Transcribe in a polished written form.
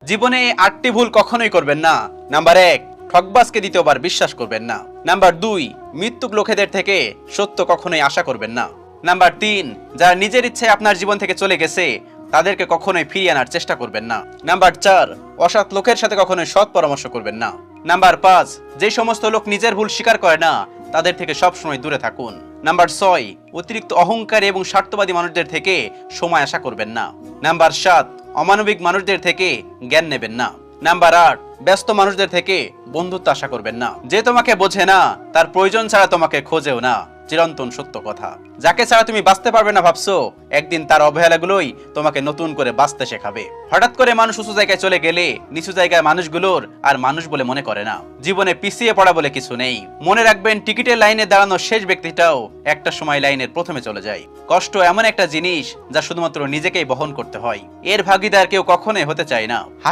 জীবনে এই 8টি ভুল কখনোই করবেন না। নাম্বার 1, ঠকবাজকে দ্বিতীয়বার বিশ্বাস করবেন না। নাম্বার 2, মৃত্যুক লোকেদের থেকে সত্য কখনোই আশা করবেন না। নাম্বার 3, যারা নিজের ইচ্ছায় আপনার জীবন থেকে চলে গেছে তাদেরকে কখনোই ফিরিয়ে আনার চেষ্টা করবেন না। নাম্বার 4, অসৎ লোকের সাথে কখনোই সৎ পরামর্শ করবেন না। নাম্বার 5, যে সমস্ত লোক নিজের ভুল স্বীকার করে না তাদের থেকে সবসময় দূরে থাকুন। নাম্বার 6, অতিরিক্ত অহংকারী এবং স্বার্থবাদী মানুষদের থেকে সময় আশা করবেন না। নাম্বার 7, অমানবিক মানুষদের থেকে জ্ঞান নেবেন না। নাম্বার 8, ব্যস্ত মানুষদের থেকে বন্ধুত্ব আশা করবেন না। যে তোমাকে বোঝে না তার প্রয়োজন ছাড়া তোমাকে খোঁজেও না, চিরন্তন সত্য কথা। যাকে ছাড়া তুমি বাঁচতে পারবে না ভাবছো, একদিন তার অবহেলাগুলোই তোমাকে নতুন করে বাঁচতে শেখাবে। হঠাৎ করে মানুষ উঁচু জায়গায় চলে গেলে নিচু জায়গায় মানুষগুলোর আর মানুষ বলে মনে করে না। জীবনে পিছিয়ে পড়া বলে কিছু নেই। মনে রাখবেন, টিকিটের লাইনে দাঁড়ানো শেষ ব্যক্তিটাও একটা সময় লাইনের প্রথমে চলে যায়। কষ্ট এমন একটা জিনিস যা শুধুমাত্র নিজেকেই বহন করতে হয়, এর ভাগিদার কেউ কখনোই হতে চায় না।